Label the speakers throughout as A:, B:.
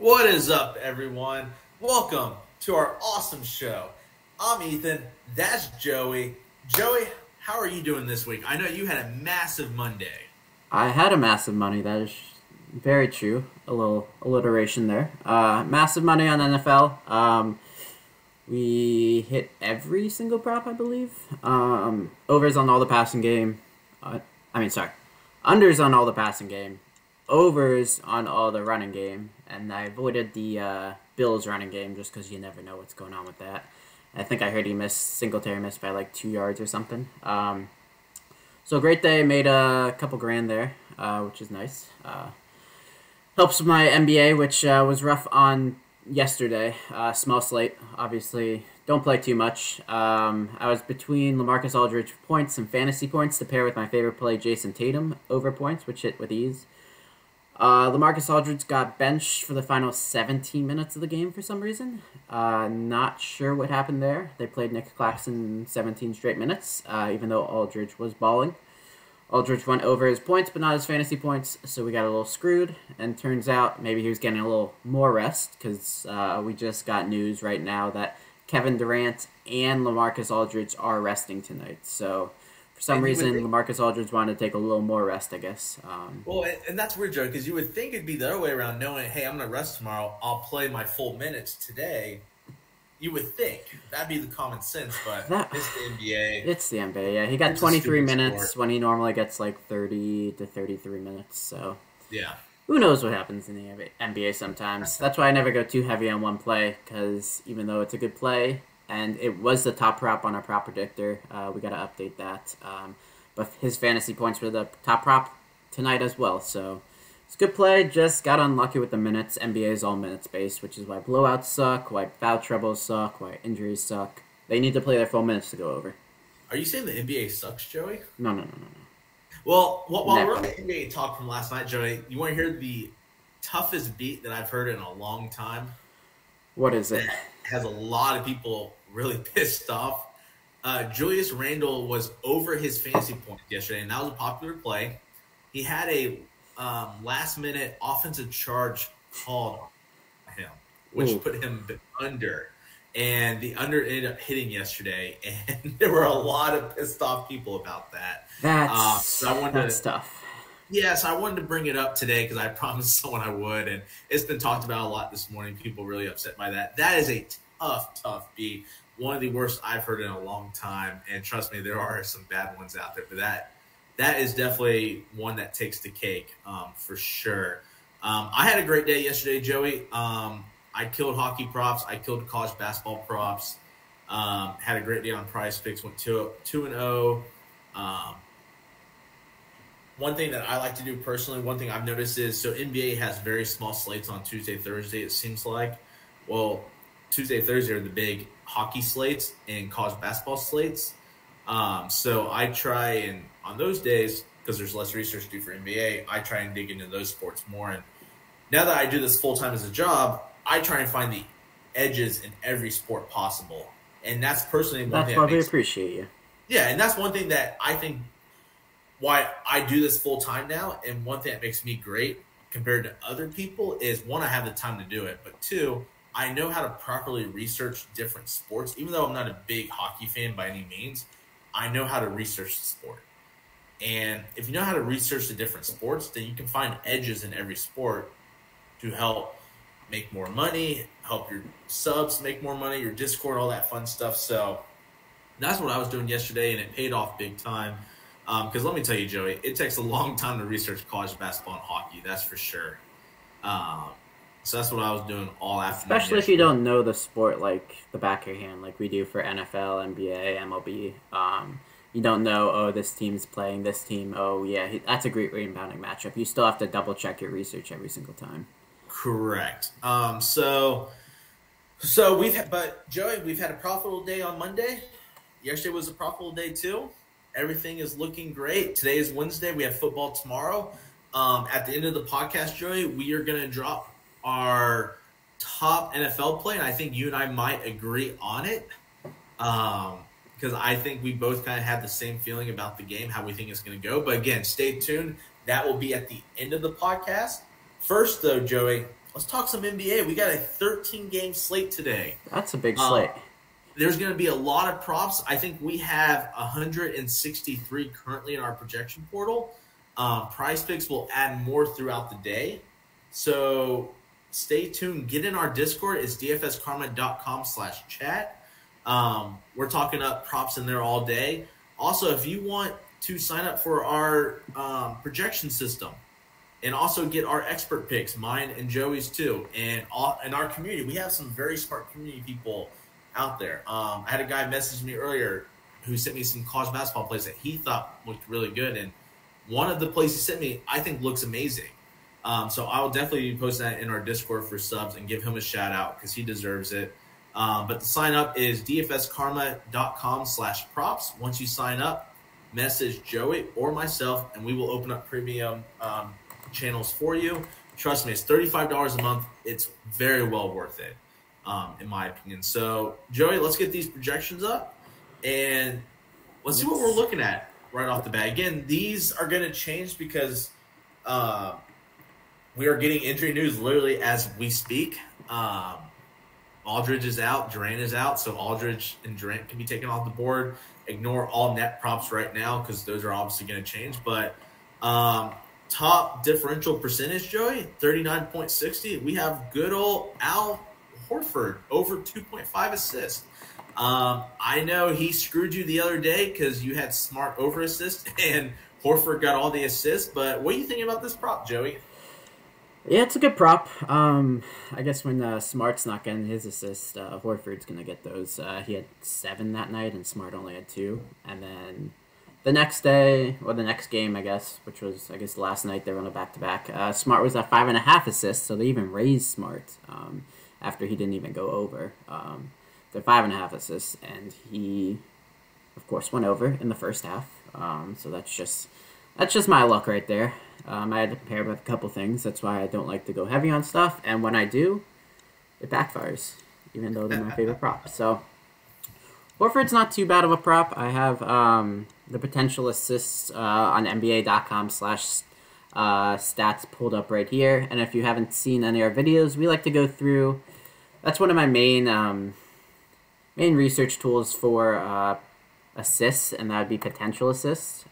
A: What is up, everyone? Welcome to our awesome show. I'm Ethan. That's Joey. Joey, how are you doing this week? I know you had a massive Monday.
B: I had a massive money. That is very true. A little alliteration there. Massive money on NFL. We hit every single prop, I believe. Overs on all the passing game. Unders on all the passing game. Overs on all the running game. And I avoided the Bills running game just because you never know what's going on with that. I think I heard Singletary missed by like 2 yards or something. So great day, made a couple grand there, which is nice. Helps with my NBA, which was rough on yesterday. Small slate, obviously. Don't play too much. I was between Lamarcus Aldridge points and fantasy points to pair with my favorite play, Jason Tatum, over points, which hit with ease. Lamarcus Aldridge got benched for the final 17 minutes of the game for some reason. Not sure what happened there. They played Nick Claxton 17 straight minutes, even though Aldridge was balling. Aldridge went over his points, but not his fantasy points, so we got a little screwed. And turns out maybe he was getting a little more rest, because we just got news right now that Kevin Durant and Lamarcus Aldridge are resting tonight. So for some reason, Lamarcus Aldridge wanted to take a little more rest, I guess.
A: Well, and that's weird, Joe, because you would think it'd be the other way around, knowing, hey, I'm going to rest tomorrow. I'll play my full minutes today. You would think. That'd be the common sense, but it's the NBA.
B: It's the NBA, yeah. He got 23 minutes when he normally gets like 30 to 33 minutes. So
A: yeah,
B: who knows what happens in the NBA sometimes. That's why I never go too heavy on one play, because even though it's a good play, and it was the top prop on our prop predictor, we got to update that. But his fantasy points were the top prop tonight as well, so it's a good play. Just got unlucky with the minutes. NBA is all minutes based, which is why blowouts suck, why foul troubles suck, why injuries suck. They need to play their full minutes to go over.
A: Are you saying the NBA sucks, Joey?
B: No.
A: Well, while we're on the NBA talk from last night, Joey, you want to hear the toughest beat that I've heard in a long time?
B: What is it?
A: Has a lot of people really pissed off. Julius Randle was over his fantasy points yesterday, and that was a popular play. He had a last-minute offensive charge called on him, which put him under. And the under ended up hitting yesterday, and there were a lot of pissed off people about that.
B: That's tough.
A: Yes, I wanted to bring it up today because I promised someone I would, and it's been talked about a lot this morning. People really upset by that. That is a tough beat. One of the worst I've heard in a long time, and trust me, there are some bad ones out there, but that is definitely one that takes the cake for sure. I had a great day yesterday, Joey. I killed hockey props. I killed college basketball props. Had a great day on Prizepicks. Went 2-0. One thing that I like to do personally, one thing I've noticed is, so NBA has very small slates on Tuesday, Thursday, it seems like. Well, Tuesday, Thursday are the big hockey slates and college basketball slates. So I try, and on those days, because there's less research to do for NBA, I try and dig into those sports more. And now that I do this full-time as a job, I try and find the edges in every sport possible. And that's personally one thing.
B: That's why we appreciate you.
A: Yeah, and that's one thing that I think why I do this full-time now, and one thing that makes me great compared to other people is, one, I have the time to do it, but two, I know how to properly research different sports. Even though I'm not a big hockey fan by any means, I know how to research the sport. And if you know how to research the different sports, then you can find edges in every sport to help make more money, help your subs make more money, your Discord, all that fun stuff. So that's what I was doing yesterday, and it paid off big time. Because let me tell you, Joey, it takes a long time to research college basketball and hockey, that's for sure. So that's what I was doing all afternoon.
B: Especially if you don't know the sport like the back of your hand, like we do for NFL, NBA, MLB. You don't know, oh, this team's playing this team. Oh, yeah, that's a great rebounding matchup. You still have to double-check your research every single time.
A: Correct. So but Joey, we've had a profitable day on Monday. Yesterday was a profitable day too. Everything is looking great. Today is Wednesday. We have football tomorrow. At the end of the podcast, Joey, we are going to drop our top NFL play, and I think you and I might agree on it. Because I think we both kind of have the same feeling about the game, how we think it's going to go. But again, stay tuned. That will be at the end of the podcast. First, though, Joey, let's talk some NBA. We got a 13-game slate today.
B: That's a big slate.
A: There's going to be a lot of props. I think we have 163 currently in our projection portal. Prizepicks will add more throughout the day. So stay tuned. Get in our Discord. It's dfskarma.com/chat. We're talking up props in there all day. Also, if you want to sign up for our projection system and also get our expert picks, mine and Joey's too, and our community, we have some very smart community people out there. I had a guy message me earlier who sent me some college basketball plays that he thought looked really good, and one of the plays he sent me I think looks amazing. So I will definitely be posting that in our Discord for subs and give him a shout out because he deserves it. But the sign up is dfskarma.com/props. Once you sign up, message Joey or myself, and we will open up premium channels for you. Trust me, it's $35 a month. It's very well worth it, in my opinion. So, Joey, let's get these projections up, and let's see what we're looking at right off the bat. Again, these are going to change because we are getting injury news literally as we speak. Aldridge is out, Durant is out, so Aldridge and Durant can be taken off the board. Ignore all net props right now because those are obviously going to change. But top differential percentage, Joey, 39.60. We have good old Al Horford, over 2.5 assists. I know he screwed you the other day because you had Smart over assist and Horford got all the assists. But what are you thinking about this prop, Joey?
B: Yeah, it's a good prop. I guess when Smart's not getting his assist, Horford's going to get those. He had 7 that night, and Smart only had 2. And then the next day, or the next game, I guess, which was, I guess, last night, they were on a back-to-back. Smart was at 5.5 assists, so they even raised Smart after he didn't even go over. They're 5.5 assists, and he, of course, went over in the first half. So that's just my luck right there. I had to pair with a couple things. That's why I don't like to go heavy on stuff. And when I do, it backfires, even though they're my favorite prop. So Horford's not too bad of a prop. I have the potential assists on NBA.com/stats pulled up right here. And if you haven't seen any of our videos, we like to go through. That's one of my main research tools for assists, and that would be potential assists.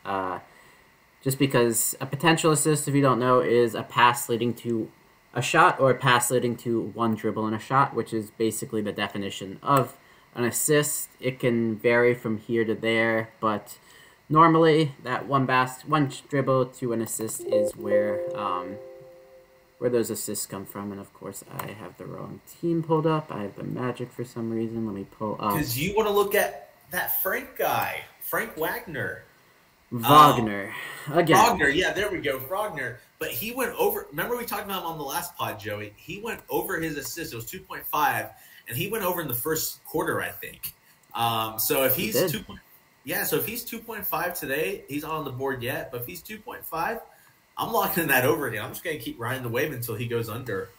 B: Just because a potential assist, if you don't know, is a pass leading to a shot or a pass leading to one dribble and a shot, which is basically the definition of an assist. It can vary from here to there, but normally that one dribble to an assist is where those assists come from. And of course, I have the wrong team pulled up. I have the Magic for some reason. Let me pull up.
A: Because you want to look at that Frank guy, Frank Wagner.
B: Wagner. Again.
A: Wagner, yeah, there we go, Wagner. But he went over. Remember we talked about him on the last pod, Joey? He went over his assist. It was 2.5, and he went over in the first quarter, I think. So if he's 2.5 today, he's not on the board yet. But if he's 2.5, I'm locking that over again. I'm just gonna keep riding the wave until he goes under.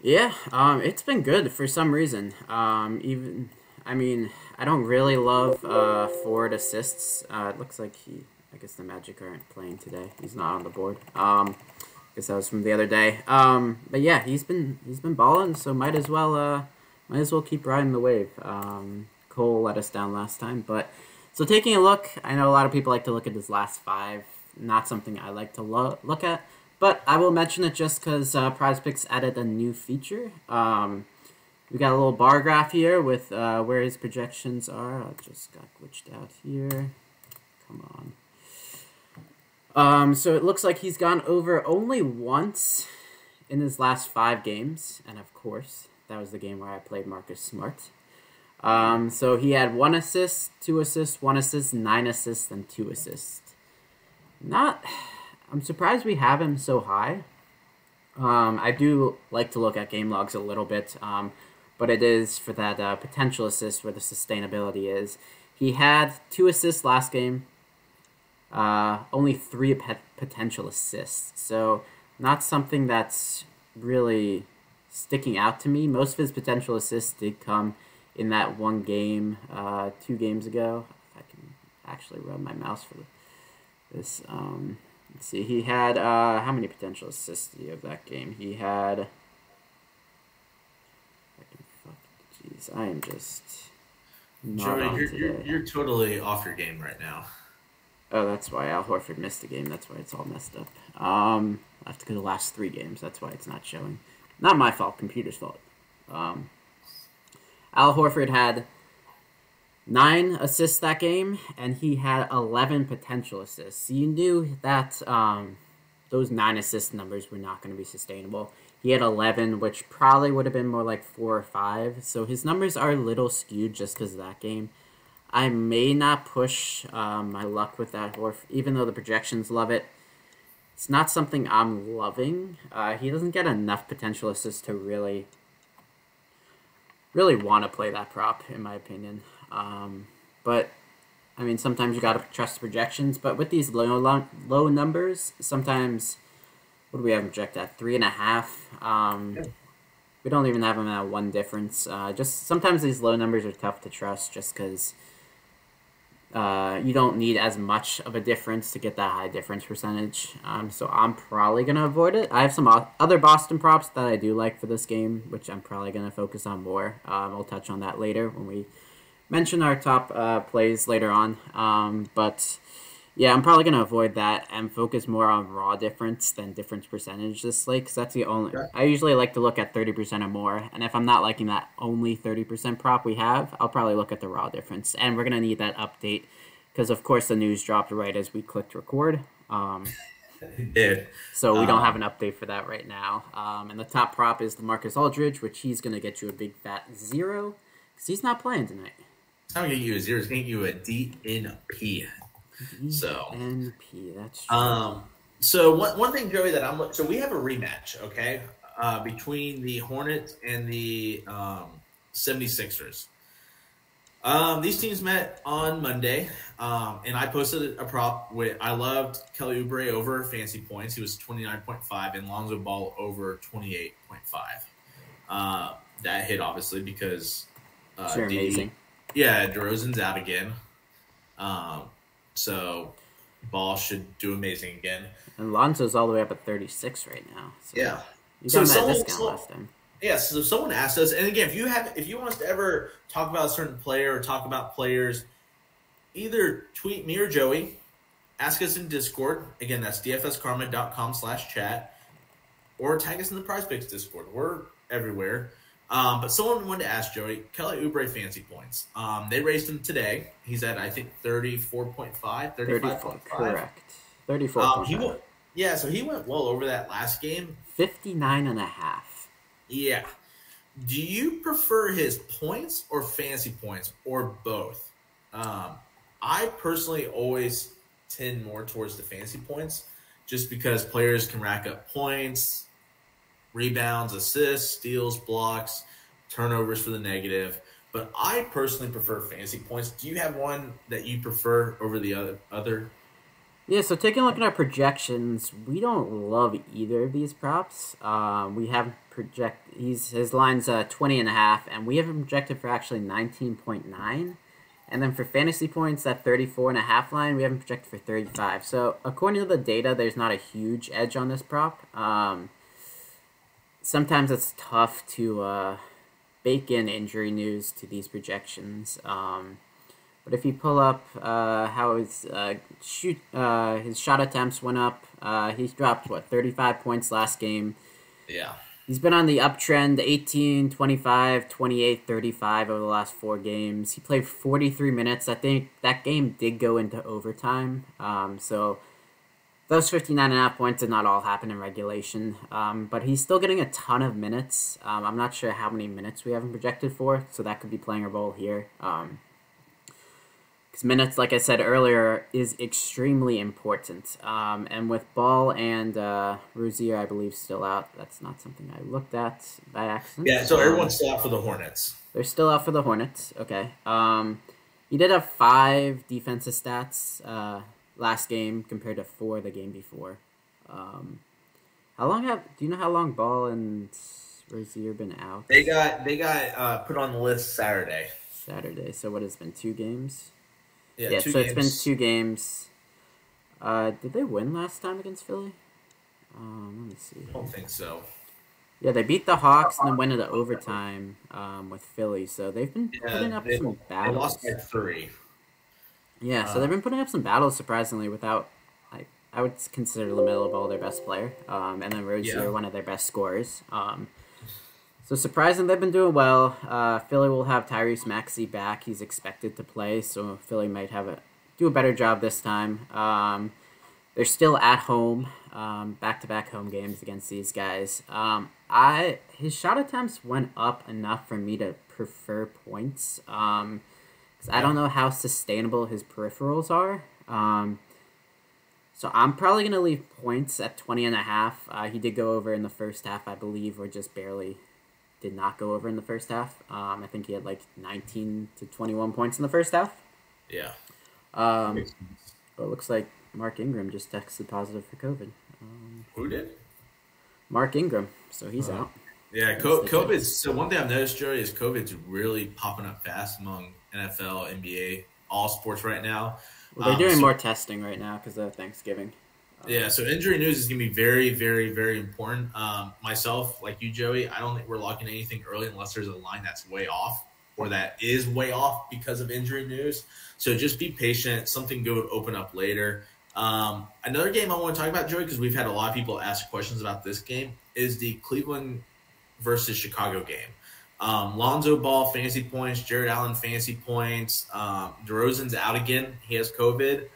B: Yeah, it's been good for some reason. I don't really love forward assists. It looks like I guess the Magic aren't playing today. He's not on the board. I guess that was from the other day. But yeah, he's been balling, so might as well keep riding the wave. Cole let us down last time, but so taking a look, I know a lot of people like to look at his last 5. Not something I like to look at, but I will mention it just because Prizepicks added a new feature. We got a little bar graph here with where his projections are. I just got glitched out here. Come on. So it looks like he's gone over only once in his last 5 games. And of course, that was the game where I played Marcus Smart. So he had 1 assist, 2 assists, 1 assist, 9 assists, and 2 assists. I'm surprised we have him so high. I do like to look at game logs a little bit. But it is for that potential assist where the sustainability is. He had 2 assists last game, only 3 potential assists. So not something that's really sticking out to me. Most of his potential assists did come in that one game 2 games ago. If I can actually run my mouse for this. Let's see. He had, how many potential assists did he have that game? He had Jeez, I am just not
A: Joey,
B: on
A: you're,
B: today.
A: you're totally off your game right now.
B: Oh, that's why Al Horford missed a game. That's why it's all messed up. I have to go to the last 3 games. That's why it's not showing. Not my fault. Computer's fault. Al Horford had 9 assists that game, and he had 11 potential assists. So you knew that those 9 assist numbers were not going to be sustainable. He had 11, which probably would have been more like 4 or 5. So his numbers are a little skewed just because of that game. I may not push my luck with that Horford, even though the projections love it. It's not something I'm loving. He doesn't get enough potential assists to really want to play that prop, in my opinion. But, I mean, sometimes you got to trust the projections. But with these low numbers, sometimes, what do we have him projected at? 3.5. We don't even have him at 1 difference. Just sometimes these low numbers are tough to trust just because you don't need as much of a difference to get that high difference percentage. So I'm probably going to avoid it. I have some other Boston props that I do like for this game, which I'm probably going to focus on more. I'll touch on that later when we mention our top plays later on. But yeah, I'm probably going to avoid that and focus more on raw difference than difference percentage this slate, because that's the only... I usually like to look at 30% or more, and if I'm not liking that only 30% prop we have, I'll probably look at the raw difference. And we're going to need that update, because of course the news dropped right as we clicked record.
A: It did.
B: So we don't have an update for that right now. And the top prop is Lamarcus Aldridge, which he's going to get you a big fat 0, because he's not playing tonight.
A: It's not going to get you a 0, it's going to get you a DNP. So
B: NP, that's true.
A: So one thing, Joey, that so we have a rematch, okay, between the Hornets and the 76ers. These teams met on Monday, and I posted a prop with I loved Kelly Oubre over fancy points. He was 29.5 and Lonzo Ball over 28.5. That hit obviously because
B: sure, amazing.
A: Yeah, DeRozan's out again. So Ball should do amazing again. And
B: Lonzo's all the way up at 36 right now. So
A: yeah.
B: You got that discount last time.
A: Yeah, so someone asked us, and again, if you want us to ever talk about a certain player or talk about players, either tweet me or Joey, ask us in Discord. Again, that's dfskarma.com/chat, or tag us in the Prizepicks Discord. We're everywhere. But someone wanted to ask Joey, Kelly Oubre fancy points. They raised him today. He's at, I think, 34.5, 35.5.
B: Correct. 34.5.
A: So he went well over that last game.
B: 59.5.
A: Yeah. Do you prefer his points or fancy points or both? I personally always tend more towards the fancy points just because players can rack up points, rebounds, assists, steals, blocks, turnovers for the negative. But I personally prefer fantasy points. Do you have one that you prefer over the other?
B: Yeah, so taking a look at our projections, we don't love either of these props. We have his line's 20.5, and we have him projected for actually 19.9. And then for fantasy points, that 34.5 line, we have him projected for 35. So according to the data, there's not a huge edge on this prop. Sometimes it's tough to bake in injury news to these projections. But if you pull up how his shot attempts went up, he's dropped, 35 points last game.
A: Yeah.
B: He's been on the uptrend, 18, 25, 28, 35 over the last 4 games. He played 43 minutes. I think that game did go into overtime. So those 59.5 points did not all happen in regulation, but he's still getting a ton of minutes. I'm not sure how many minutes we have him projected for, so that could be playing a role here. Because minutes, like I said earlier, is extremely important. And with Ball and Rozier, I believe, still out. That's not something I looked at by accident.
A: Yeah, so everyone's still out for the Hornets.
B: They're still out for the Hornets. Okay. He did have 5 defensive stats last game compared to 4 the game before. Do you know how long Ball and Rozier been out?
A: They got put on the list Saturday.
B: So what has been 2 games?
A: Yeah,
B: so games. It's been 2 games. Did they win last time against Philly? Let me see.
A: I don't think so.
B: Yeah, they beat the Hawks and then went into overtime with Philly. So they've been
A: Yeah,
B: putting up some
A: they lost
B: battles.
A: by 3.
B: Yeah, so they've been putting up some battles surprisingly without. I would consider LaMelo Ball their best player, and then
A: Yeah.
B: Rozier one of their best scorers. So surprising, they've been doing well. Philly will have Tyrese Maxey back. He's expected to play, so Philly might do a better job this time. They're still at home, back-to-back home games against these guys. His shot attempts went up enough for me to prefer points. 'Cause I don't know how sustainable his peripherals are. So I'm probably going to leave points at 20.5. He did go over in the first half, I believe, or just barely did not go over in the first half. I think he had like 19 to 21 points in the first half.
A: Yeah.
B: Well, it looks like Mark Ingram just tested positive for COVID.
A: Who did?
B: Mark Ingram, so he's out.
A: Yeah, COVID. So one thing I've noticed, Joey, is COVID's really popping up fast among NFL, NBA, all sports right now.
B: Well, they're doing more testing right now because of Thanksgiving.
A: Yeah, so injury news is going to be very, very, very important. Myself, like you, Joey, I don't think we're locking anything early unless there's a line that's way off or that is way off because of injury news. So just be patient. Something good would open up later. Another game I want to talk about, Joey, because we've had a lot of people ask questions about this game, is the Cleveland versus Chicago game. Lonzo Ball, fantasy points. Jared Allen, fantasy points. DeRozan's out again. He has COVID.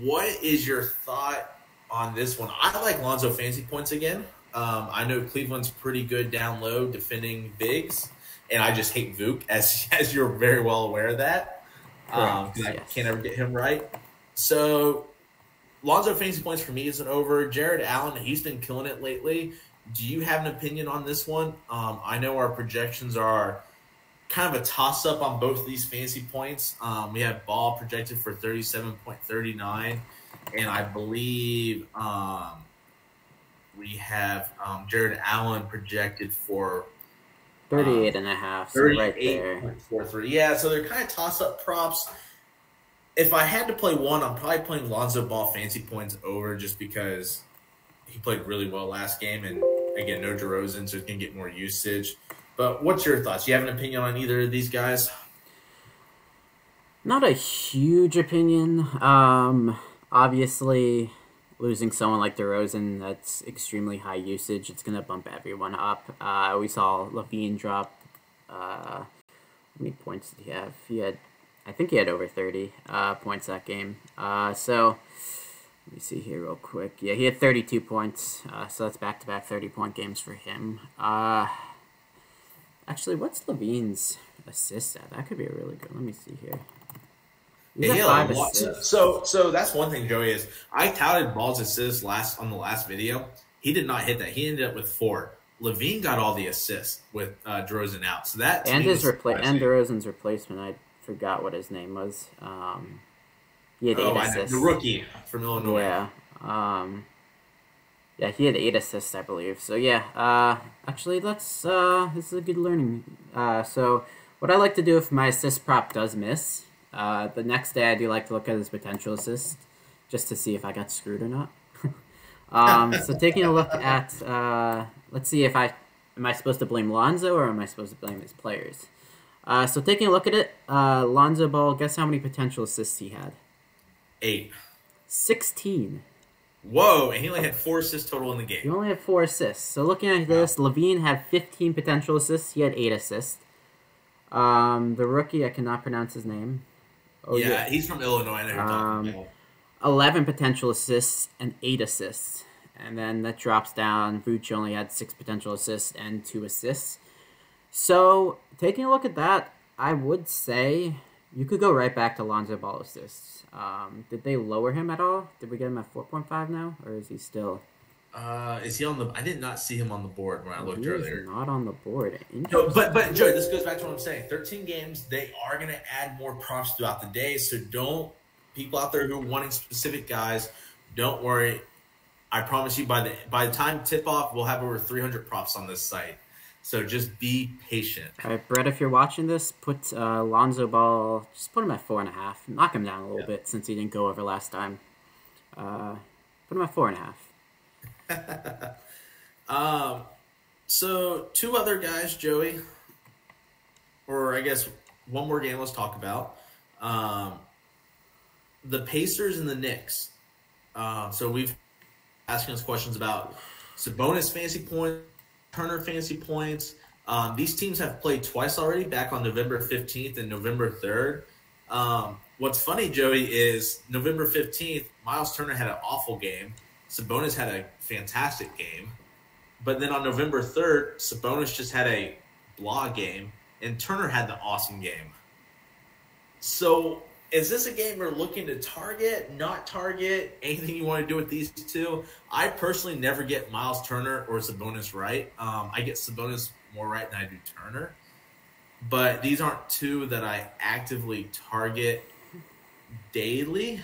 A: What is your thought on this one? I like Lonzo fantasy points again. I know Cleveland's pretty good down low defending bigs, and I just hate Vuk, as you're very well aware of that. I can't ever get him right. So Lonzo fantasy points for me isn't over. Jared Allen, he's been killing it lately. Do you have an opinion on this one? I know our projections are kind of a toss-up on both of these fantasy points. We have Ball projected for 37.39, and I believe we have Jared Allen projected for
B: 38.5, so right there.
A: 38.43. Yeah, so they're kind of toss-up props. If I had to play one, I'm probably playing Lonzo Ball fantasy points over just because he played really well last game, and again, no DeRozan, so he's going to get more usage. But what's your thoughts? Do you have an opinion on either of these guys?
B: Not a huge opinion. Obviously, losing someone like DeRozan that's extremely high usage, it's going to bump everyone up. We saw Levine drop. How many points did he have? I think he had over 30 points that game. So let me see here real quick. Yeah, he had 32 points. So that's back-to-back 30-point games for him. Actually, what's Levine's assist at? That could be a really good. Let me see here. He's at 5 assists.
A: So that's one thing, Joey, is I touted Ball's assist on the last video. He did not hit that. He ended up with 4. Levine got all the assists with DeRozan out. So that
B: and DeRozan's replacement. I forgot what his name was. He had 8 assists.
A: The rookie from Illinois.
B: Yeah. Yeah, he had 8 assists, I believe. So yeah, actually, this is a good learning. So what I like to do if my assist prop does miss, the next day I do like to look at his potential assist just to see if I got screwed or not. So taking a look at, let's see if am I supposed to blame Lonzo or am I supposed to blame his players? So taking a look at it, Lonzo Ball, guess how many potential assists he had?
A: 8.
B: 16.
A: Whoa, and he only had 4 assists total in the game.
B: He only had 4 assists. So looking at this, Levine had 15 potential assists. He had 8 assists. The rookie, I cannot pronounce his name.
A: He's from Illinois. I know who you're talking about.
B: 11 potential assists and 8 assists. And then that drops down. Vooch only had 6 potential assists and 2 assists. So taking a look at that, I would say you could go right back to Lonzo Ball assists. Did they lower him at all? Did we get him at 4.5 now? Or is he still...
A: Is he on the... I did not see him on the board when I looked earlier.
B: Not on the board.
A: No, but Joe, this goes back to what I'm saying. 13 games, they are going to add more props throughout the day. So people out there who are wanting specific guys, don't worry. I promise you by the time tip-off, we'll have over 300 props on this site. So just be patient.
B: All right, Brett, if you're watching this, put Lonzo Ball, just put him at 4.5. Knock him down a little bit since he didn't go over last time. Put him at 4.5.
A: So, two other guys, Joey, or I guess one more game let's talk about. The Pacers and the Knicks. So we've asking us questions about Sabonis fantasy points, Turner fantasy points. These teams have played twice already, back on November 15th and November 3rd. What's funny, Joey, is November 15th, Miles Turner had an awful game. Sabonis had a fantastic game. But then on November 3rd, Sabonis just had a blah game, and Turner had the awesome game. So is this a game we're looking to target, not target, anything you want to do with these two? I personally never get Miles Turner or Sabonis right. I get Sabonis more right than I do Turner. But these aren't two that I actively target daily.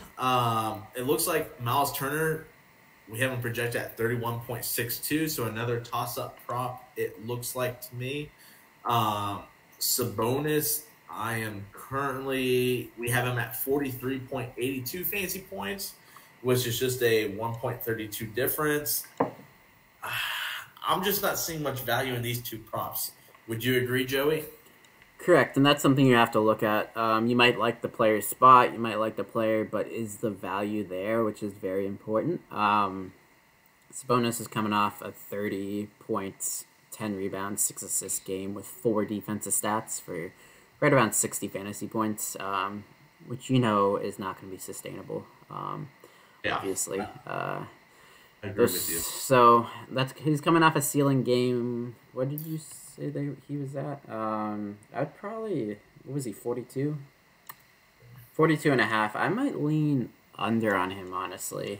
A: It looks like Miles Turner, we have him projected at 31.62, so another toss-up prop, it looks like to me. Sabonis, we have him at 43.82 fantasy points, which is just a 1.32 difference. I'm just not seeing much value in these two props. Would you agree, Joey?
B: Correct, and that's something you have to look at. You might like the player's spot, you might like the player, but is the value there, which is very important. Sabonis is coming off a 30 points, 10 rebounds, 6 assists game with 4 defensive stats for right around 60 fantasy points, which is not going to be sustainable, obviously.
A: I agree with you.
B: So he's coming off a ceiling game. What did you say he was at? I'd probably, what was he, 42? 42 and a half. I might lean under on him, honestly.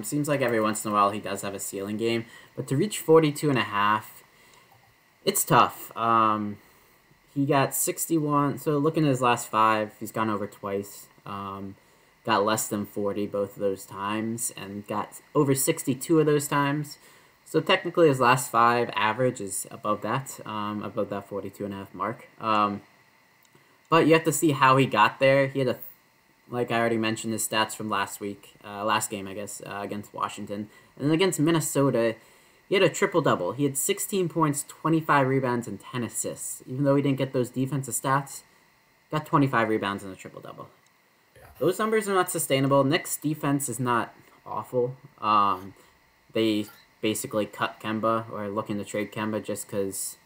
B: Seems like every once in a while he does have a ceiling game, but to reach 42 and a half, it's tough. He got 61, so looking at his last 5, he's gone over twice. Got less than 40 both of those times, and got over 62 of those times. So technically his last 5 average is above that 42 and a half mark. But you have to see how he got there. He had like I already mentioned, his stats from last game, I guess, against Washington. And then against Minnesota, he had a triple-double. He had 16 points, 25 rebounds, and 10 assists. Even though he didn't get those defensive stats, got 25 rebounds and a triple-double. Yeah. Those numbers are not sustainable. Knicks' defense is not awful. They basically cut Kemba, or looking to trade Kemba just because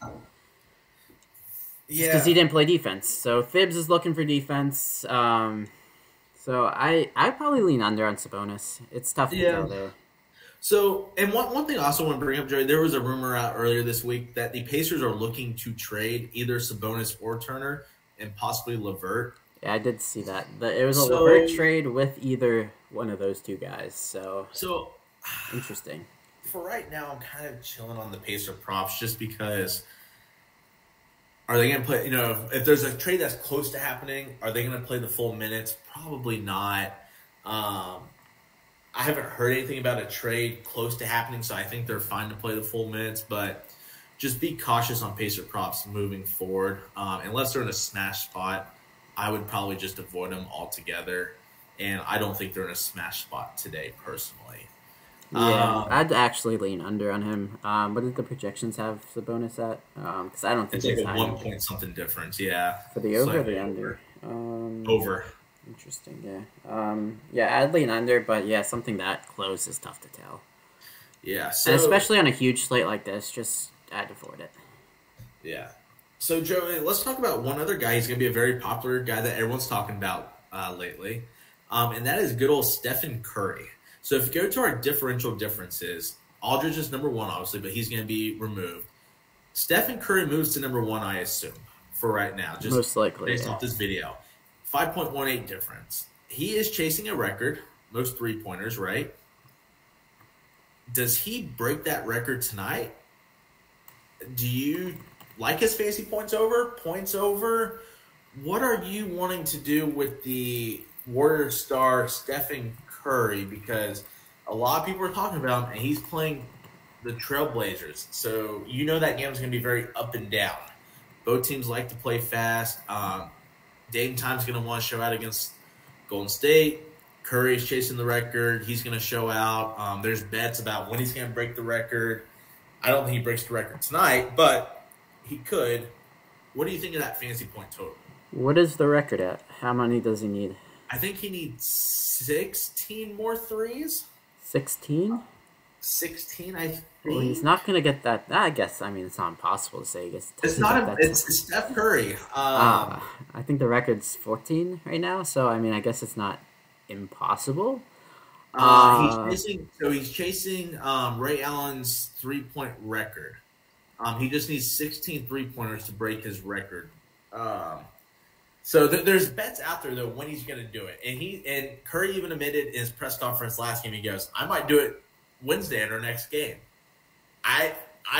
B: he didn't play defense. So Thibs is looking for defense. So I'd probably lean under on Sabonis. It's tough to tell there.
A: So, and one thing I also want to bring up, Jerry, there was a rumor out earlier this week that the Pacers are looking to trade either Sabonis or Turner and possibly LeVert.
B: Yeah, I did see that. It was a LeVert trade with either one of those two guys. So interesting.
A: For right now, I'm kind of chilling on the Pacer props just because are they going to play, if there's a trade that's close to happening, are they going to play the full minutes? Probably not. I haven't heard anything about a trade close to happening, so I think they're fine to play the full minutes, but just be cautious on Pacer props moving forward. Unless they're in a smash spot, I would probably just avoid them altogether, and I don't think they're in a smash spot today, personally.
B: Yeah, I'd actually lean under on him. What did the projections have Sabonis at? Because I don't think
A: it's like a 1 point something difference, yeah.
B: For the over or the under?
A: Over.
B: Interesting, yeah. Yeah, I'd lean under, but yeah, something that close is tough to tell.
A: Yeah,
B: and especially on a huge slate like this, just I'd avoid it.
A: Yeah. So, Joe, let's talk about one other guy. He's going to be a very popular guy that everyone's talking about lately, and that is good old Stephen Curry. So if you go to our differential differences, Aldridge is number 1, obviously, but he's going to be removed. Stephen Curry moves to number 1, I assume, for right now. Just
B: most likely,
A: based off this video. 5.18 difference. He is chasing a record, most three-pointers, right? Does he break that record tonight? Do you like his fantasy points over? What are you wanting to do with the Warrior star Stephen Curry? Because a lot of people are talking about him, and he's playing the Trailblazers. So that game is going to be very up and down. Both teams like to play fast. Dame Time's going to want to show out against Golden State. Curry's chasing the record. He's going to show out. There's bets about when he's going to break the record. I don't think he breaks the record tonight, but he could. What do you think of that fantasy point total?
B: What is the record at? How many does he need?
A: I think he needs 16 more threes.
B: 16?
A: 16, I think.
B: Well, he's not going to get that. I guess, I mean, it's not impossible to say.
A: It's not. It's Steph Curry.
B: I think the record's 14 right now, so, I mean, I guess it's not impossible.
A: He's chasing Ray Allen's three-point record. He just needs 16 three-pointers to break his record. So there's bets out there though when he's going to do it, and Curry even admitted in his press conference last game, he goes, "I might do it Wednesday in our next game." I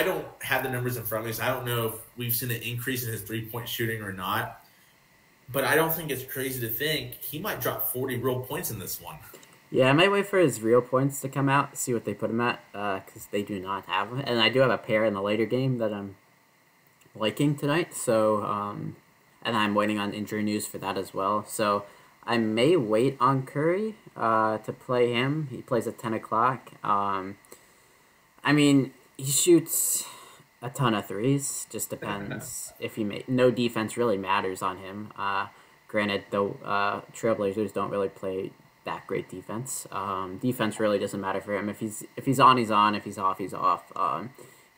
A: don't have the numbers in front of me, so I don't know if we've seen an increase in his three-point shooting or not. But I don't think it's crazy to think he might drop 40 real points in this one.
B: Yeah, I might wait for his real points to come out, see what they put him at, because they do not have them. And I do have a pair in the later game that I'm liking tonight, so and I'm waiting on injury news for that as well. So I may wait on Curry to play him. He plays at 10 o'clock. I mean, he shoots a ton of threes. Just depends if he no defense really matters on him. Granted, though, Trailblazers don't really play that great defense. Defense really doesn't matter for him. If he's on, he's on. If he's off, he's off.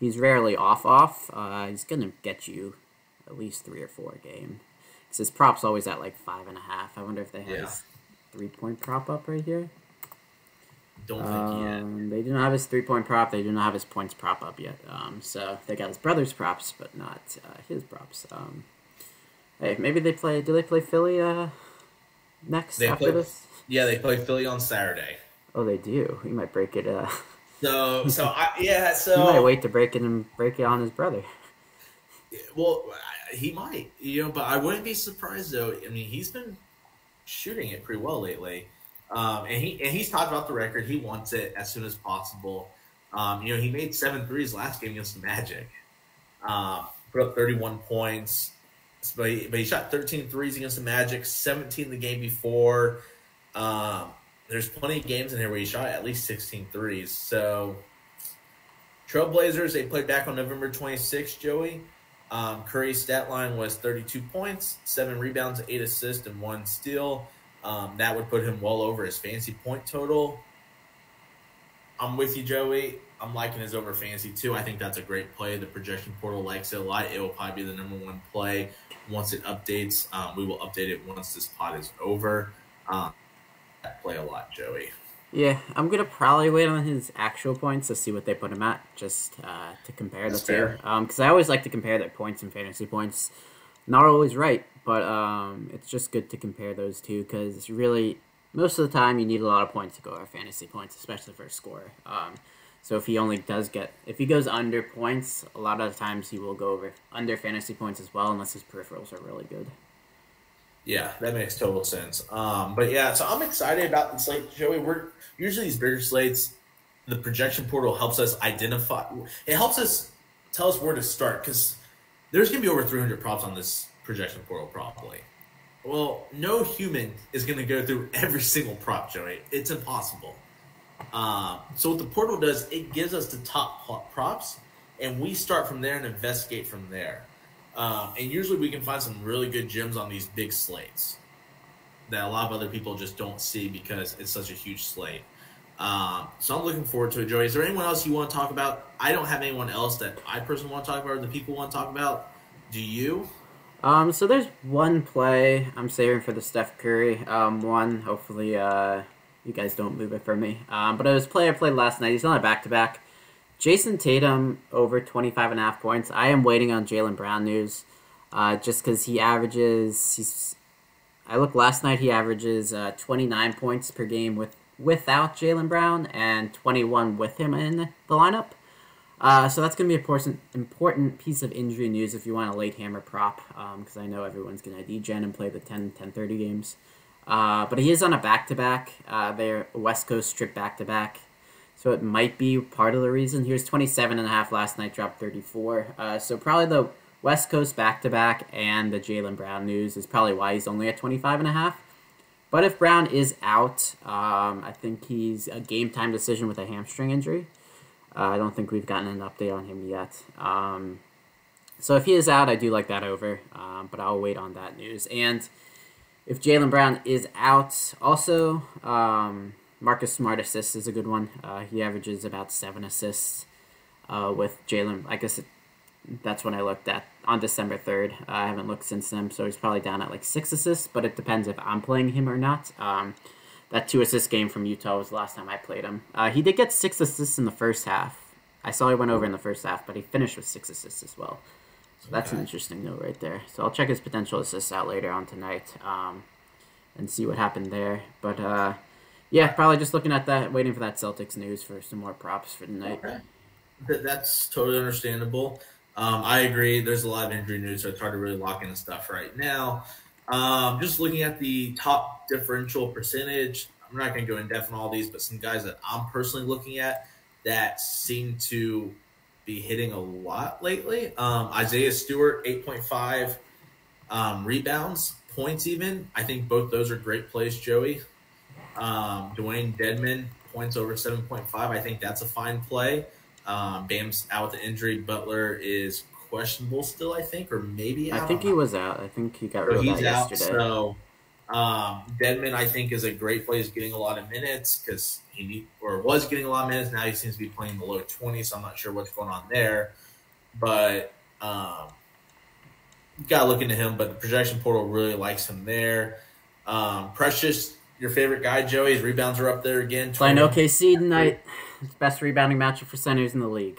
B: He's rarely off. He's gonna get you at least 3 or 4 a game. Because his prop's always at like 5.5. I wonder if they have his 3-point prop up right here.
A: Don't think yet.
B: They do not have his 3-point prop. They do not have his points prop up yet. So they got his brother's props, but not his props. Hey, maybe they play. Do they play Philly next after this?
A: Yeah, they play Philly on Saturday.
B: Oh, they do. He might break it.
A: So
B: he might wait to break it and break it on his brother.
A: Well, he might, but I wouldn't be surprised though. I mean, he's been shooting it pretty well lately, and he's talked about the record. He wants it as soon as possible. He made 7 threes last game against the Magic. Put up 31 points, but he shot 13 threes against the Magic, 17 the game before. There's plenty of games in here where he shot at least 16 threes. So, Trailblazers, they played back on November 26th, Joey. Curry's stat line was 32 points, 7 rebounds, 8 assists, and 1 steal. That would put him well over his fantasy point total. I'm with you, Joey. I'm liking his over fantasy, too. I think that's a great play. The projection portal likes it a lot. It will probably be the number 1 play once it updates. We will update it once this pod is over. Play a lot, Joey.
B: Yeah, I'm going to probably wait on his actual points to see what they put him at, just to compare the two. Because I always like to compare their points and fantasy points. Not always right, but it's just good to compare those two because really, most of the time, you need a lot of points to go over fantasy points, especially for a scorer. So if he goes under points, a lot of the times he will go over under fantasy points as well, unless his peripherals are really good.
A: Yeah, that makes total sense. But yeah, so I'm excited about the slate, Joey. We're usually these bigger slates. The projection portal helps us identify. It helps us tell us where to start because there's going to be over 300 props on this projection portal probably. Well, no human is going to go through every single prop, Joey. It's impossible. So what the portal does, it gives us the top props, and we start from there and investigate from there. And usually we can find some really good gems on these big slates that a lot of other people just don't see because it's such a huge slate. So I'm looking forward to it, Joey. Is there anyone else you want to talk about? I don't have anyone else that I personally want to talk about or the people want to talk about. Do you?
B: So there's one play I'm saving for the Steph Curry one. Hopefully you guys don't move it for me. But it was a play I played last night. He's on a back-to-back. Jason Tatum over 25.5 points. I am waiting on Jaylen Brown news just because he averages... I looked last night, he averages 29 points per game without Jaylen Brown and 21 with him in the lineup. So that's going to be an important piece of injury news if you want a late hammer prop because I know everyone's going to degen and play the 10:30 games. But he is on a back-to-back. They're West Coast trip back-to-back. So it might be part of the reason. He was 27.5 last night, dropped 34. So probably the West Coast back-to-back and the Jaylen Brown news is probably why he's only at 25.5. But if Brown is out, I think he's a game-time decision with a hamstring injury. I don't think we've gotten an update on him yet. So if he is out, I do like that over, but I'll wait on that news. And if Jaylen Brown is out, also, Marcus Smart assists is a good one. He averages about 7 assists with Jaylen. I guess that's when I looked at on December 3rd. I haven't looked since then, so he's probably down at like 6 assists, but it depends if I'm playing him or not. That 2-assist game from Utah was the last time I played him. He did get 6 assists in the first half. I saw he went over in the first half, but he finished with 6 assists as well. So that's an interesting note right there. So I'll check his potential assists out later on tonight and see what happened there. But yeah, probably just looking at that, waiting for that Celtics news for some more props for tonight.
A: Okay. That's totally understandable. I agree. There's a lot of injury news, so it's hard to really lock in stuff right now. Just looking at the top differential percentage, I'm not going to go in depth on all these, but some guys that I'm personally looking at that seem to be hitting a lot lately. Isaiah Stewart, 8.5 rebounds, points even. I think both those are great plays, Joey. Dwayne Dedmon, points over 7.5. I think that's a fine play. Bam's out with the injury. Butler is questionable still, I think, or maybe out.
B: I think he was out. I think he got ruled out yesterday.
A: So Dedmon, I think, is a great play. He's getting a lot of minutes because was getting a lot of minutes. Now he seems to be playing below 20, so I'm not sure what's going on there. But got to look into him. But the projection portal really likes him there. Precious, your favorite guy, Joey. His rebounds are up there again.
B: Playing OKC tonight. It's best rebounding matchup for centers in the league.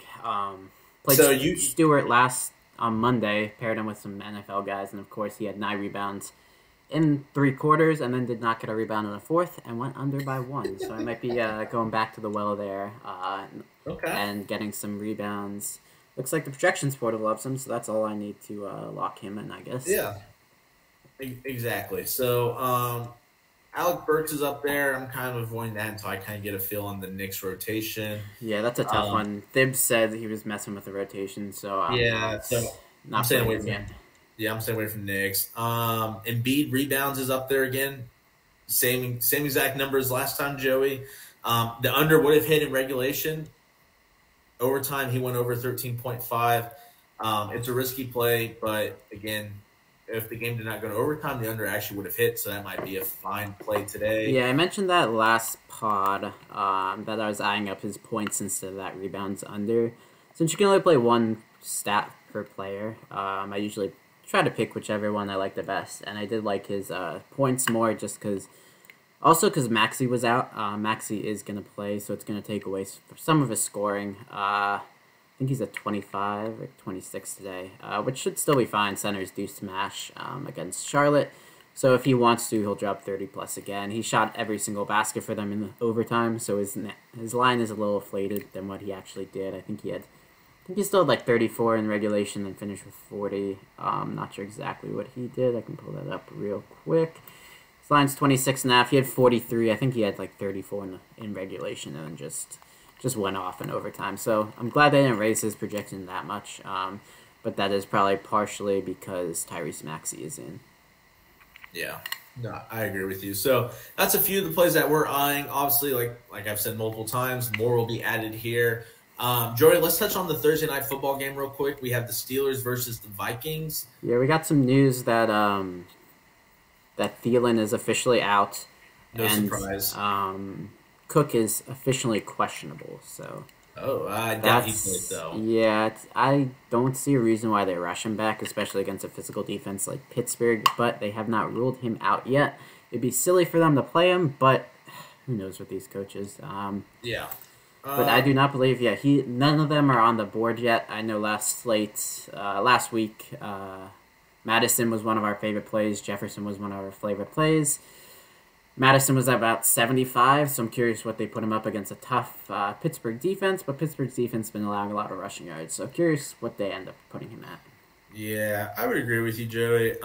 B: Played Stewart last on Monday, paired him with some NFL guys, and of course he had 9 rebounds in 3 quarters, and then did not get a rebound in the fourth, and went under by 1. So I might be going back to the well there, and getting some rebounds. Looks like the projections portal loves him, so that's all I need to lock him in, I guess.
A: Yeah, exactly. So Alec Burks is up there. I'm kind of avoiding that until I kind of get a feel on the Knicks rotation.
B: Yeah, that's a tough one. Thibs said he was messing with the rotation, so
A: I'm staying away from
B: yet.
A: Yeah, I'm staying away from Knicks. Embiid Rebounds is up there again. Same exact number as last time, Joey. The under would have hit in regulation. Overtime, he went over 13.5. It's a risky play, but again, if the game did not go to overtime, the under actually would have hit, so that might be a fine play today.
B: Yeah, I mentioned that last pod that I was eyeing up his points instead of that rebounds under. Since you can only play one stat per player, I usually try to pick whichever one I like the best, and I did like his points more just because Maxey was out. Maxey is going to play, so it's going to take away some of his scoring. I think he's at 25 or 26 today, which should still be fine. Centers do smash against Charlotte. So if he wants to, he'll drop 30-plus again. He shot every single basket for them in the overtime, so his line is a little inflated than what he actually did. I think he still had like 34 in regulation and finished with 40. I'm not sure exactly what he did. I can pull that up real quick. His line's 26.5. He had 43. I think he had like 34 in regulation and then just went off in overtime. So I'm glad they didn't raise his projection that much. But that is probably partially because Tyrese Maxey is in.
A: Yeah, no, I agree with you. So that's a few of the plays that we're eyeing. Obviously, like I've said multiple times, more will be added here. Joey, let's touch on the Thursday night football game real quick. We have the Steelers versus the Vikings.
B: Yeah, we got some news that that Thielen is officially out.
A: No surprise.
B: Cook is officially questionable. So.
A: Oh, I doubt he played though.
B: Yeah, I don't see a reason why they rush him back, especially against a physical defense like Pittsburgh. But they have not ruled him out yet. It'd be silly for them to play him, but who knows with these coaches?
A: Yeah.
B: But I do not believe. Yeah, none of them are on the board yet. I know last week, Madison was one of our favorite plays. Jefferson was one of our favorite plays. Madison was at about 75, so I'm curious what they put him up against a tough Pittsburgh defense, but Pittsburgh's defense has been allowing a lot of rushing yards, so curious what they end up putting him at.
A: Yeah, I would agree with you, Joey.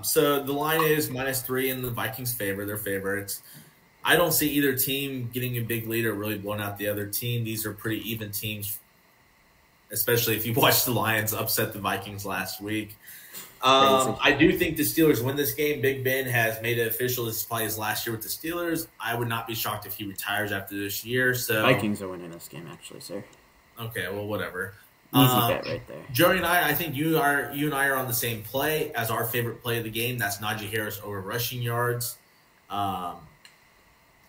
A: So the line is -3 in the Vikings' favor. They're favorites. I don't see either team getting a big lead or really blowing out the other team. These are pretty even teams, especially if you watched the Lions upset the Vikings last week. I do think the Steelers win this game. Big Ben has made it official. This is probably his last year with the Steelers. I would not be shocked if he retires after this year. So
B: Vikings are winning this game, actually, sir.
A: Okay, well, whatever.
B: Easy bet right there.
A: Joey and I think you and I are on the same play as our favorite play of the game. That's Najee Harris over rushing yards.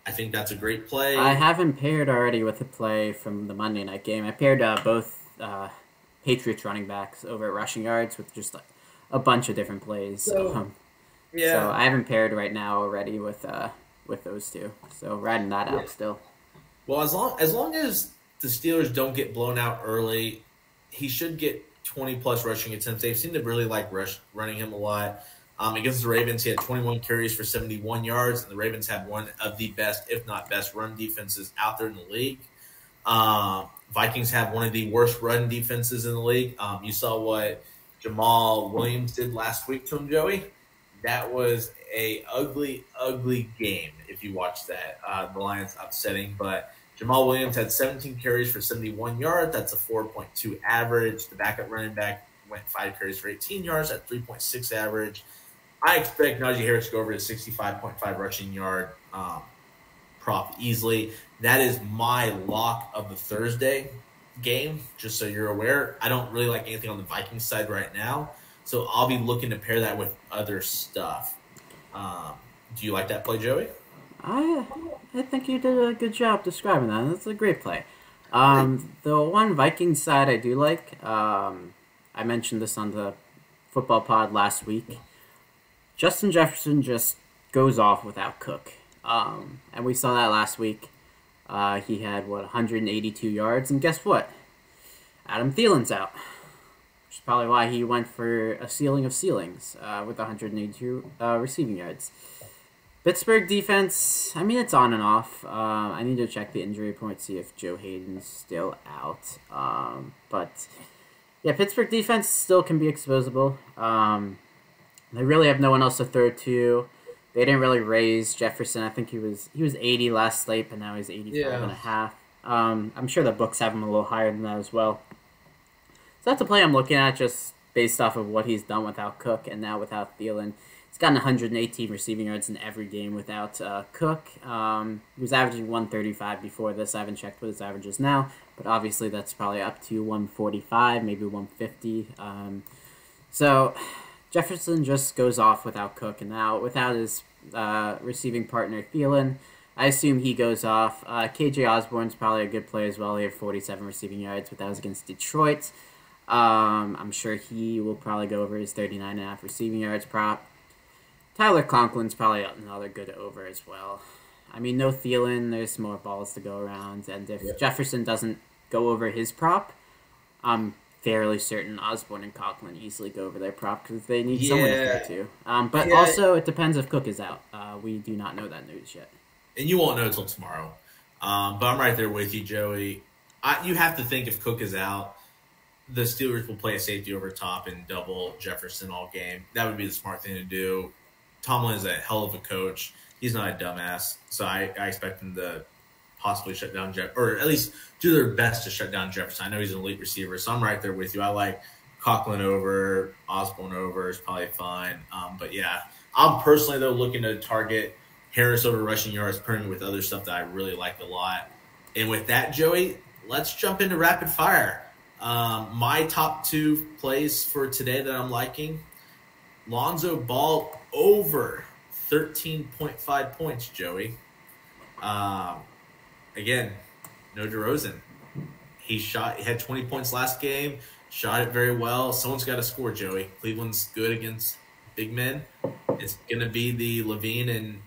A: I think that's a great play.
B: I haven't paired already with a play from the Monday night game. I paired both Patriots running backs over at rushing yards with just like a bunch of different plays. So I haven't paired right now already with those two. So riding that out still.
A: Well, as long as the Steelers don't get blown out early, he should get 20-plus rushing attempts. They seem to really like running him a lot. Against the Ravens, he had 21 carries for 71 yards, and the Ravens had one of the best, if not best, run defenses out there in the league. Vikings have one of the worst run defenses in the league. You saw what Jamal Williams did last week to him, Joey. That was a ugly, ugly game if you watched that. The Lions upsetting, but Jamal Williams had 17 carries for 71 yards. That's a 4.2 average. The backup running back went 5 carries for 18 yards at 3.6 average. I expect Najee Harris to go over to 65.5 rushing yard prop easily. That is my lock of the Thursday game, just so you're aware. I don't really like anything on the Vikings side right now, so I'll be looking to pair that with other stuff. Do you like that play, Joey?
B: I think you did a good job describing that. That's a great play. The one Vikings side I do like, I mentioned this on the football pod last week. Justin Jefferson just goes off without Cook. And we saw that last week. He had, 182 yards. And guess what? Adam Thielen's out. Which is probably why he went for a ceiling of ceilings with 182 receiving yards. Pittsburgh defense, I mean, it's on and off. I need to check the injury report, see if Joe Hayden's still out. But, yeah, Pittsburgh defense still can be exposable. They really have no one else to throw to. They didn't really raise Jefferson. I think he was 80 last slate, but now he's 85 and a half. I'm sure the books have him a little higher than that as well. So that's a play I'm looking at just based off of what he's done without Cook and now without Thielen. He's gotten 118 receiving yards in every game without Cook. He was averaging 135 before this. I haven't checked what his average is now, but obviously that's probably up to 145, maybe 150. So Jefferson just goes off without Cook, and now without his receiving partner Thielen, I assume he goes off. KJ Osborne's probably a good play as well. He had 47 receiving yards, but that was against Detroit. I'm sure he will probably go over his 39.5 receiving yards prop. Tyler Conklin's probably another good over as well. I mean, no Thielen, there's more balls to go around, and if Jefferson doesn't go over his prop, I'm fairly certain Osborne and Conklin easily go over their prop because they need someone to throw to. But also, it depends if Cook is out. We do not know that news yet.
A: And you won't know until tomorrow. But I'm right there with you, Joey. You have to think if Cook is out, the Steelers will play a safety over top and double Jefferson all game. That would be the smart thing to do. Tomlin is a hell of a coach. He's not a dumbass. So I expect him to possibly shut down or at least do their best to shut down Jefferson. I know he's an elite receiver, so I'm right there with you. I like Conklin over, Osborne over is probably fine. But yeah, I'm personally though looking to target Harris over rushing yards, pairing with other stuff that I really like a lot. And with that, Joey, let's jump into rapid fire. My top 2 plays for today that I'm liking: Lonzo Ball over 13.5 points, Joey. Again, no DeRozan. He had 20 points last game, shot it very well. Someone's got to score, Joey. Cleveland's good against big men. It's going to be the Levine and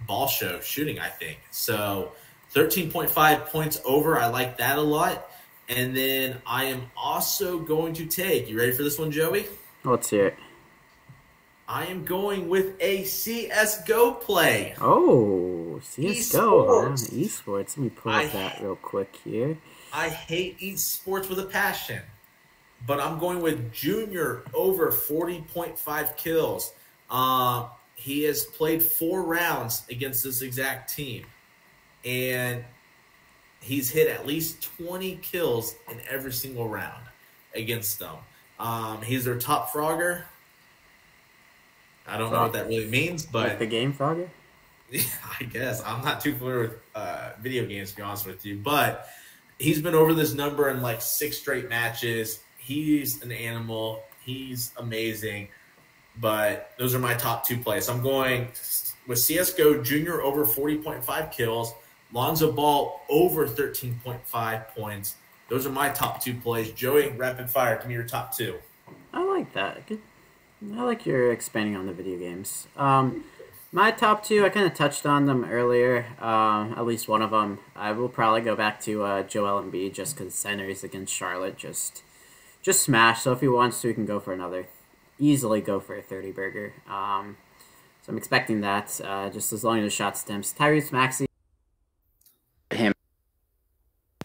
A: Ball show shooting, I think. So 13.5 points over. I like that a lot. And then I am also going to take, you ready for this one, Joey?
B: Let's hear it.
A: I am going with a CSGO play.
B: Oh, CSGO. Esports. Let me pull up that real quick here.
A: I hate esports with a passion, but I'm going with Junior over 40.5 kills. He has played 4 rounds against this exact team, and he's hit at least 20 kills in every single round against them. He's their top frogger. I don't know what that really means, but
B: like the game frogger?
A: I guess. I'm not too familiar with video games, to be honest with you. But He's been over this number in like 6 straight matches. He's an animal. He's amazing. But those are my top 2 plays. I'm going with CSGO Junior over 40.5 kills, Lonzo Ball over 13.5 points. Those are my top 2 plays. Joey, rapid fire. Give me your top 2.
B: I like that. Good. I like your expanding on the video games. My top 2, I kind of touched on them earlier. At least one of them. I will probably go back to Joel Embiid just because centers against Charlotte just smash. So if he wants to, he can go for another. Easily go for a 30 burger. So I'm expecting that. Just as long as the shot attempts. Tyrese Maxey. Him.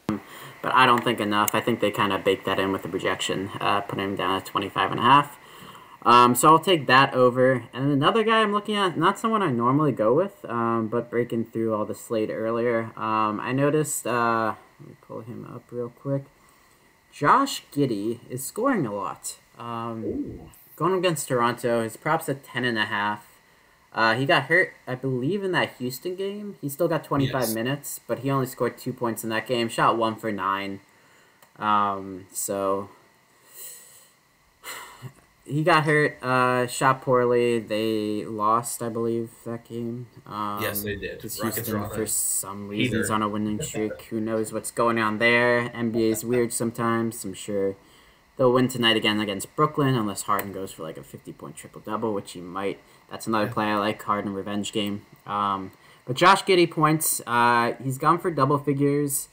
B: But I don't think enough. I think they kind of baked that in with the projection, putting him down at 25.5. So I'll take that over. And another guy I'm looking at, not someone I normally go with, but breaking through all the slate earlier. I noticed, let me pull him up real quick. Josh Giddy is scoring a lot. Going against Toronto, his props at 10.5. He got hurt, I believe, in that Houston game. He still got 25 minutes, but he only scored 2 points in that game. Shot 1 for 9. So he got hurt, shot poorly. They lost, I believe, that game.
A: Yes, they did.
B: Houston, for some reason, is on a winning streak. Who knows what's going on there? NBA is weird sometimes. I'm sure they'll win tonight again against Brooklyn, unless Harden goes for like a 50-point triple-double, which he might. That's another play I like, Harden revenge game. But Josh Giddy points. He's gone for double figures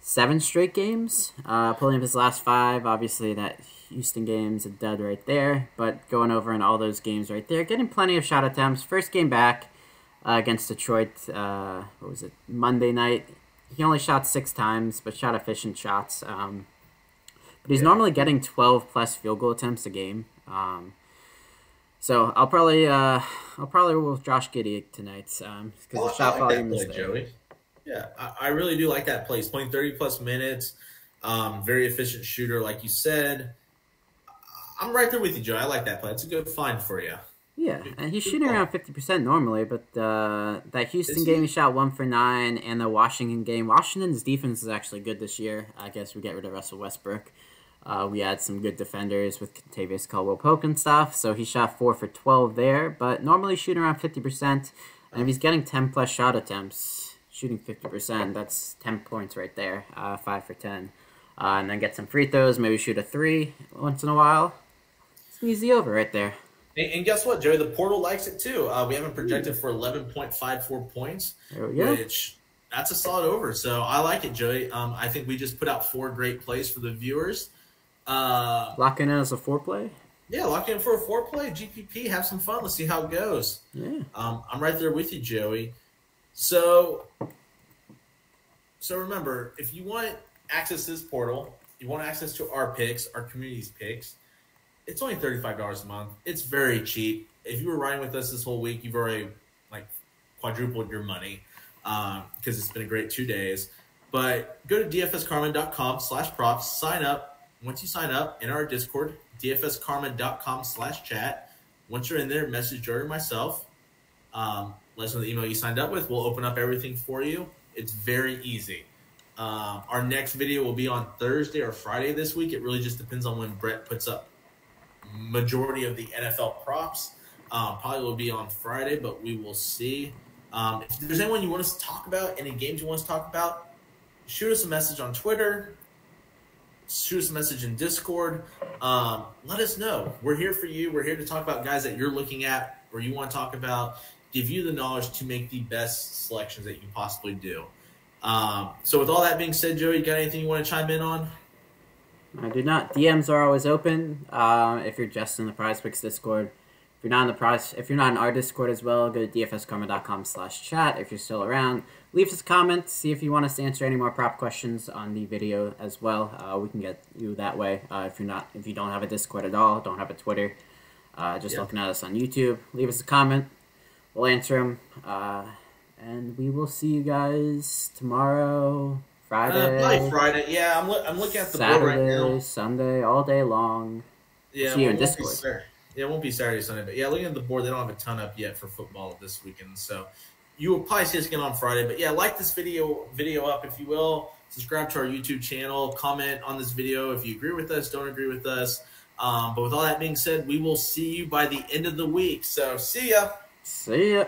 B: 7 straight games. Pulling up his last 5. Obviously, that Houston game's a dud right there. But going over in all those games right there. Getting plenty of shot attempts. First game back against Detroit, what was it, Monday night. He only shot 6 times, but shot efficient shots. But he's normally getting 12-plus field goal attempts a game. So I'll probably roll with Josh Giddy tonight because the shot volume is there.
A: Joey. Yeah, I really do like that play. He's playing 30-plus minutes. Very efficient shooter, like you said. I'm right there with you, Joey. I like that play. It's a good find for you.
B: Yeah, and he's shooting around 50% normally, but that Houston game he shot 1 for 9, and the Washington game, Washington's defense is actually good this year. I guess we get rid of Russell Westbrook. We had some good defenders with Kentavious Caldwell-Pope and stuff, so he shot 4 for 12 there, but normally shooting around 50%, and if he's getting 10-plus shot attempts, shooting 50%, that's 10 points right there, 5 for 10. And then get some free throws, maybe shoot a 3 once in a while. It's an easy over right there.
A: And guess what, Joey? The portal likes it too. We haven't projected for 11.54 points, which that's a solid over. So I like it, Joey. I think we just put out 4 great plays for the viewers.
B: Locking in as a 4-play?
A: Yeah, lock in for a 4-play. GPP, have some fun. Let's see how it goes.
B: Yeah.
A: I'm right there with you, Joey. So remember, if you want access to this portal, you want access to our picks, our community's picks, it's only $35 a month. It's very cheap. If you were riding with us this whole week, you've already quadrupled your money because it's been a great 2 days. But go to dfscarman.com/props, sign up. Once you sign up in our Discord, dfscarman.com/chat. Once you're in there, message Joey or myself. Let us know the email you signed up with. We'll open up everything for you. It's very easy. Our next video will be on Thursday or Friday this week. It really just depends on when Brett puts up majority of the NFL props. Probably will be on Friday, but we will see. If there's anyone you want us to talk about, any games you want us to talk about, shoot us a message on Twitter. Shoot us a message in Discord. Let us know. We're here for you. We're here to talk about guys that you're looking at or you want to talk about, give you the knowledge to make the best selections that you can possibly do. So with all that being said, Joey, you got anything you want to chime in on?
B: I do not. DMs are always open. If you're just in the Prizepicks Discord. If you're not in our Discord as well, go to dfskarma.com/chat. If you're still around, leave us a comment. See if you want us to answer any more prop questions on the video as well. We can get you that way. If you don't have a Discord at all, don't have a Twitter, looking at us on YouTube, leave us a comment. We'll answer them. And we will see you guys tomorrow, Friday.
A: Probably Friday. Yeah, I'm looking at the
B: Saturday,
A: board right now.
B: Sunday, all day long.
A: Yeah,
B: see you in Discord.
A: It won't be Saturday, Sunday, but yeah, looking at the board, they don't have a ton up yet for football this weekend. So you will probably see us again on Friday. But yeah, like this video up if you will. Subscribe to our YouTube channel. Comment on this video if you agree with us, don't agree with us. But with all that being said, we will see you by the end of the week. So see ya.
B: See ya.